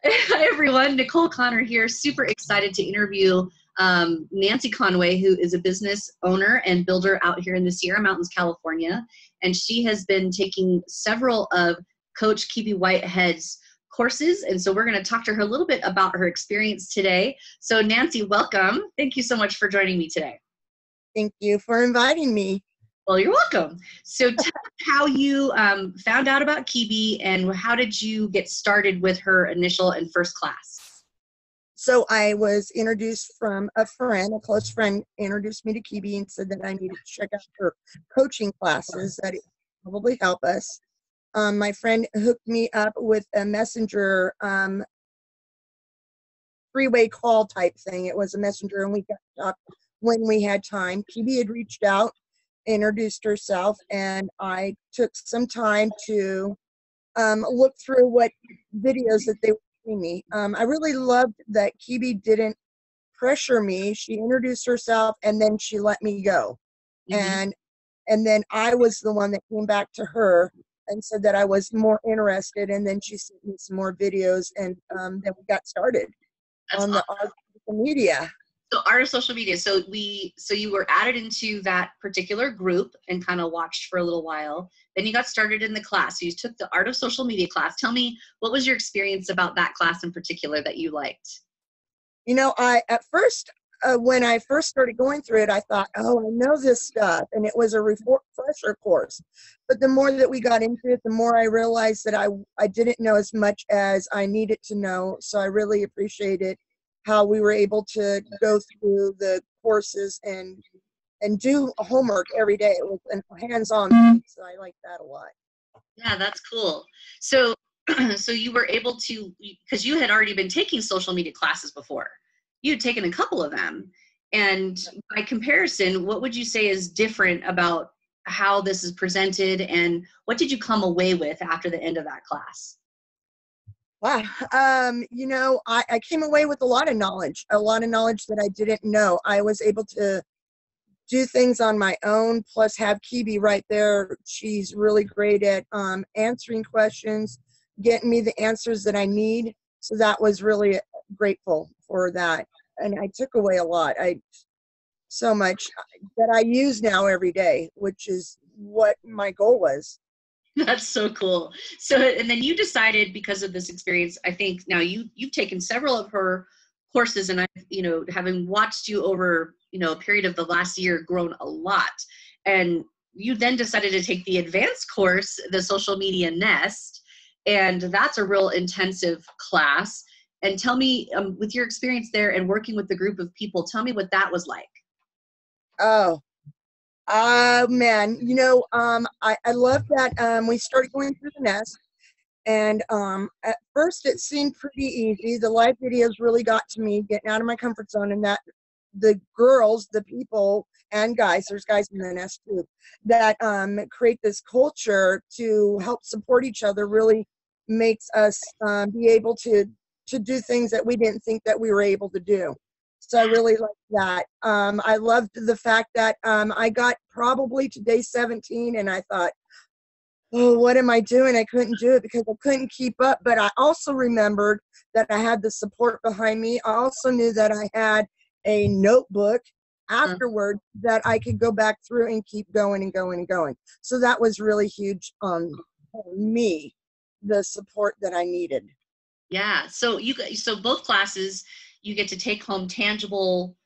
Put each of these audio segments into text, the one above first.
Hi, everyone. Nicole Connor here. Super excited to interview Nancy Conway, who is a business owner and builder out here in the Sierra Mountains, California. And she has been taking several of Coach Kebie Whitehead's courses. And so we're going to talk to her a little bit about her experience today. So Nancy, welcome. Thank you so much for joining me today. Thank you for inviting me. Well, you're welcome. So tell us how you found out about Kebie and how did you get started with her initial and first class? So I was introduced from a friend, a close friend introduced me to Kebie and said that I needed to check out her coaching classes, that it would probably help us. My friend hooked me up with a messenger three-way call type thing. It was a messenger and we got to talk when we had time. Kebie had reached out, introduced herself, and I took some time to look through what videos that they were giving me. I really loved that Kebie didn't pressure me. She introduced herself and then she let me go. Mm-hmm. And then I was the one that came back to her and said that I was more interested, and then she sent me some more videos, and then we got started That's on the awesome. art of social media. So art of social media. So you were added into that particular group and kind of watched for a little while. Then you got started in the class. So you took the art of social media class. Tell me, what was your experience about that class in particular that you liked? You know, I at first, when I first started going through it, I thought, oh, I know this stuff, and it was a refresher course. But the more that we got into it, the more I realized that I didn't know as much as I needed to know. So I really appreciated how we were able to go through the courses and do homework every day. It was a hands-on thing, so I like that a lot. Yeah, that's cool. So so you were able to, because you had already been taking social media classes before. You had taken a couple of them. And by comparison, what would you say is different about how this is presented and what did you come away with after the end of that class? Wow. You know, I came away with a lot of knowledge that I didn't know. I was able to do things on my own, plus have Kebie right there. She's really great at answering questions, getting me the answers that I need. So that was really grateful for that. And I took away a lot. So much that I use now every day, which is what my goal was. That's so cool. So, and then you decided because of this experience, I think now you've taken several of her courses, and having watched you over, a period of the last year, grown a lot. And you then decided to take the advanced course, the social media nest, and that's a real intensive class. And tell me, with your experience there and working with the group of people, tell me what that was like. Oh, man, you know, I love that we started going through the nest. And at first, it seemed pretty easy. The live videos really got to me, getting out of my comfort zone, and that the girls, the people, and guys, there's guys in the nest too, that create this culture to help support each other really makes us be able to do things that we didn't think that we were able to do. So I really like that. I loved the fact that I got probably to day 17, and I thought, oh, what am I doing? I couldn't do it because I couldn't keep up. But I also remembered that I had the support behind me. I also knew that I had a notebook afterward that I could go back through and keep going and going and going. So that was really huge for me, the support that I needed. Yeah. So both classes, you get to take home tangible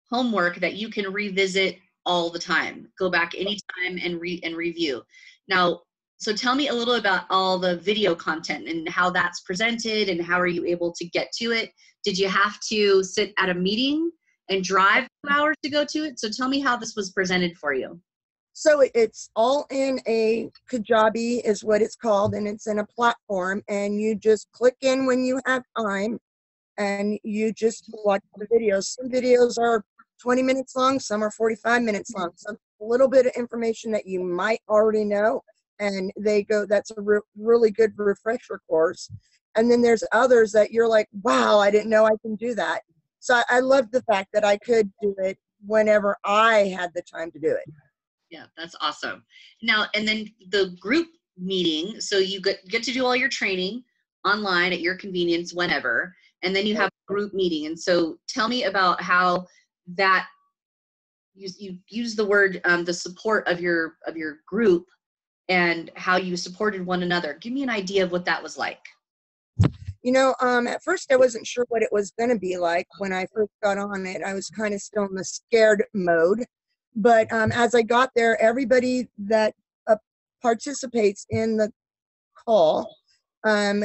homework that you can revisit all the time. Go back anytime and review. Now, so tell me a little about all the video content and how that's presented and how are you able to get to it? Did you have to sit at a meeting and drive 2 hours to go to it? So tell me how this was presented for you. So it's all in a Kajabi is what it's called, and it's in a platform, and you just click in when you have time and you just watch the videos. Some videos are 20 minutes long, some are 45 minutes long. Some a little bit of information that you might already know, and they go, that's a really good refresher course. And then there's others that you're like, wow, I didn't know I can do that. So I love the fact that I could do it whenever I had the time to do it. Yeah, that's awesome. Now, and then the group meeting, so you get to do all your training online at your convenience whenever, and then you have a group meeting. And so tell me about how that, you use the word, the support of your group, and how you supported one another. Give me an idea of what that was like. At first I wasn't sure what it was going to be like when I first got on it. I was kind of still in the scared mode. But as I got there, everybody that participates in the call,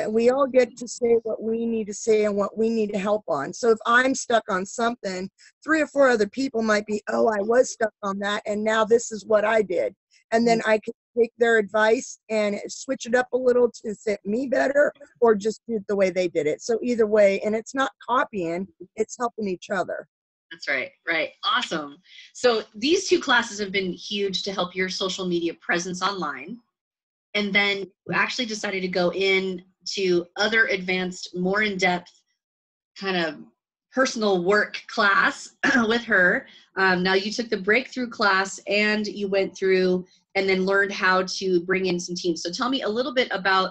we all get to say what we need to say and what we need to help on. So if I'm stuck on something, 3 or 4 other people might be, oh, I was stuck on that, and now this is what I did. And then I can take their advice and switch it up a little to fit me better, or just do it the way they did it. So either way, and it's not copying, it's helping each other. That's right. Right. Awesome. So these 2 classes have been huge to help your social media presence online. And then you actually decided to go in to other advanced, more in-depth kind of personal work class with her. Now you took the breakthrough class and you went through and then learned how to bring in some teams. So tell me a little bit about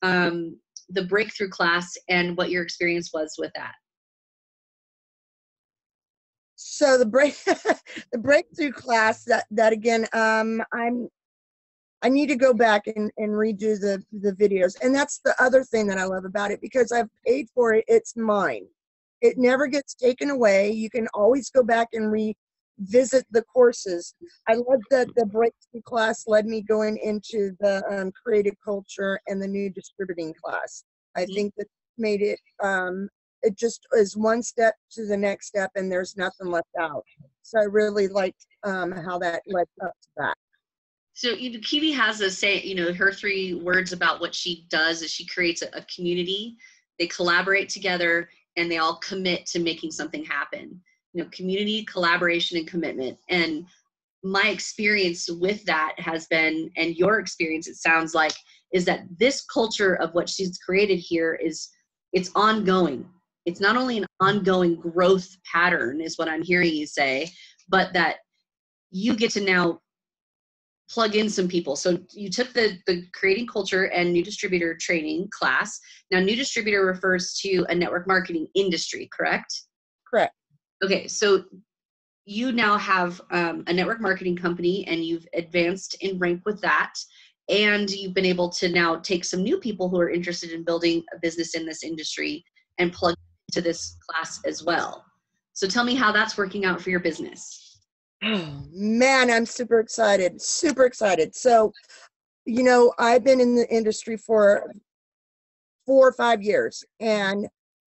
the breakthrough class and what your experience was with that. So the breakthrough class, that again, I need to go back and redo the videos. And that's the other thing that I love about it, because I've paid for it. It's mine. It never gets taken away. You can always go back and revisit the courses. I love that the breakthrough class led me going into the creative culture and the new distributing class. I think that made it, it just is one step to the next step, and there's nothing left out. So I really liked how that led up to that. So Kebie has a say, her 3 words about what she does is she creates a community. They collaborate together and they all commit to making something happen. Community, collaboration, and commitment. And my experience with that has been, and your experience, it sounds like, is that this culture of what she's created here it's ongoing. It's not only an ongoing growth pattern, is what I'm hearing you say, but that you get to now plug in some people. So you took the creating culture and new distributor training class. Now, new distributor refers to a network marketing industry, correct? Correct. Okay, so you now have a network marketing company, and you've advanced in rank with that. And you've been able to now take some new people who are interested in building a business in this industry and plug into this class as well. So tell me how that's working out for your business. Oh, man, I'm super excited. Super excited. So, I've been in the industry for 4 or 5 years. And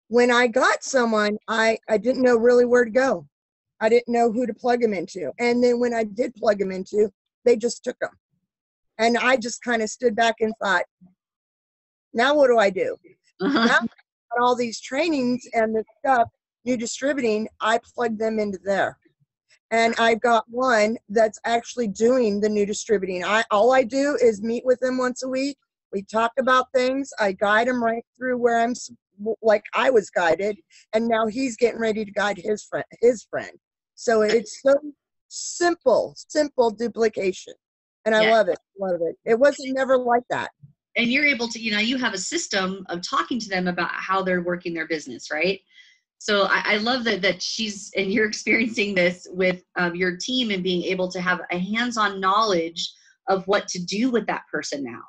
when I got someone, I didn't know really where to go. I didn't know who to plug them into. And then when I did plug them into, they just took them. And I just kind of stood back and thought, now what do I do? Now I've got all these trainings and the stuff, new distributing, I plug them into there. And I've got one that's actually doing the new distributing. All I do is meet with them once a week. We talk about things. I guide him right through where I'm like I was guided, and now he's getting ready to guide his friend. So it's so simple duplication, and I love it. It wasn't never like that. And you're able to, you have a system of talking to them about how they're working their business, right? So I love that she's, and you're experiencing this with your team, and being able to have a hands-on knowledge of what to do with that person now,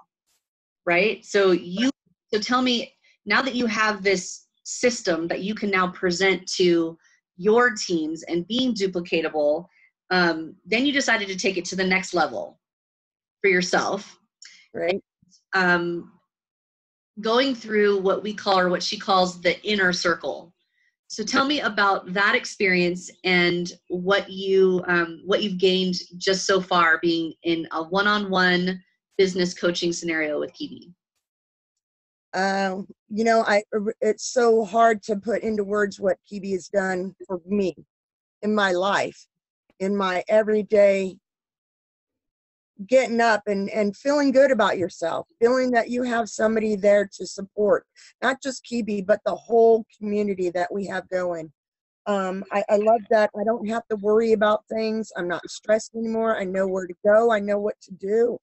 right? So tell me, now that you have this system that you can now present to your teams and being duplicatable, then you decided to take it to the next level for yourself. Right. Going through what we call, or what she calls, the inner circle. So tell me about that experience and what you've gained just so far being in a one-on-one business coaching scenario with Kebie. It's so hard to put into words what Kebie has done for me in my life, in my everyday getting up and feeling good about yourself, feeling that you have somebody there to support, not just Kebie, but the whole community that we have going. I love that I don't have to worry about things. I'm not stressed anymore. I know where to go. I know what to do.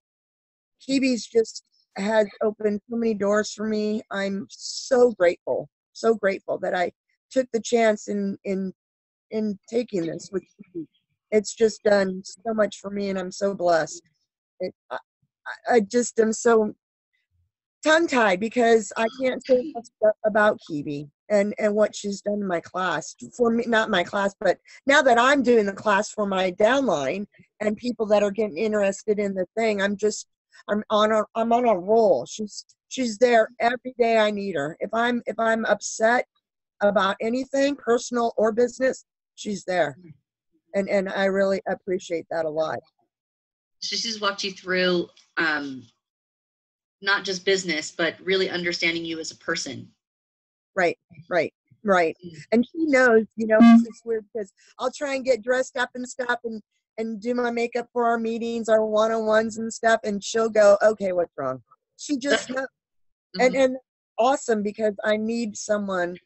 Kebie's just has opened so many doors for me. I'm so grateful that I took the chance in taking this with Kebie. It's just done so much for me, and I'm so blessed. I just am so tongue-tied because I can't say enough stuff about Kebie and what she's done in my class for me, not my class, but now that I'm doing the class for my downline and people that are getting interested in the thing, I'm on a roll. She's there every day I need her. If I'm upset about anything, personal or business, she's there. And I really appreciate that a lot. So she's walked you through not just business, but really understanding you as a person. Right. And she knows, it's weird because I'll try and get dressed up and stuff and do my makeup for our meetings, our one-on-ones and stuff, and she'll go, okay, what's wrong? She just knows. And awesome, because I need someone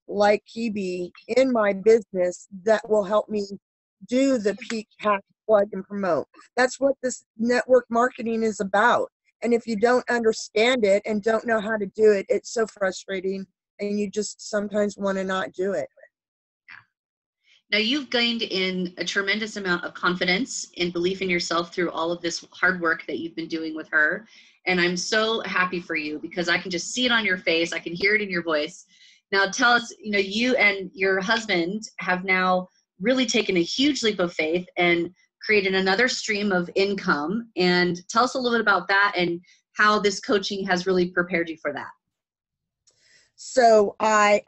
like Kebie in my business that will help me do the peak, pack, plug, and promote. That's what this network marketing is about. And if you don't understand it and don't know how to do it, it's so frustrating, and you just sometimes want to not do it. Now, you've gained in a tremendous amount of confidence and belief in yourself through all of this hard work that you've been doing with her. And I'm so happy for you because I can just see it on your face. I can hear it in your voice. Now, tell us, you and your husband have now really taken a huge leap of faith and created another stream of income. And tell us a little bit about that and how this coaching has really prepared you for that. So I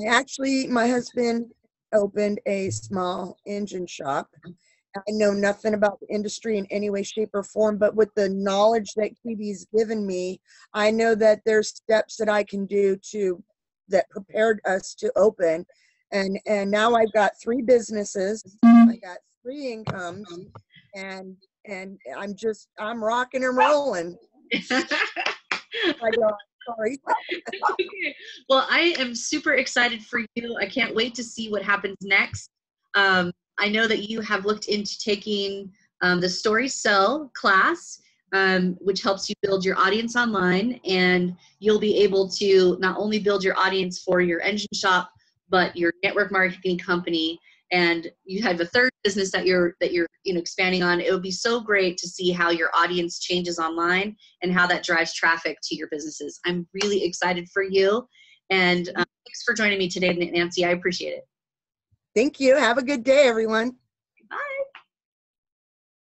actually, my husband opened a small engine shop. I know nothing about the industry in any way, shape, or form, but with the knowledge that Kebie's given me, I know that there's steps that I can do that prepared us to open. And now I've got 3 businesses. I got 3 incomes, and I'm rocking and rolling. I go, sorry. Well, I am super excited for you. I can't wait to see what happens next. I know that you have looked into taking the Story Sell class, which helps you build your audience online, and you'll be able to not only build your audience for your engine shop, but your network marketing company. And you have a 3rd business that you're expanding on. It would be so great to see how your audience changes online and how that drives traffic to your businesses. I'm really excited for you. And thanks for joining me today, Nancy. I appreciate it. Thank you. Have a good day, everyone.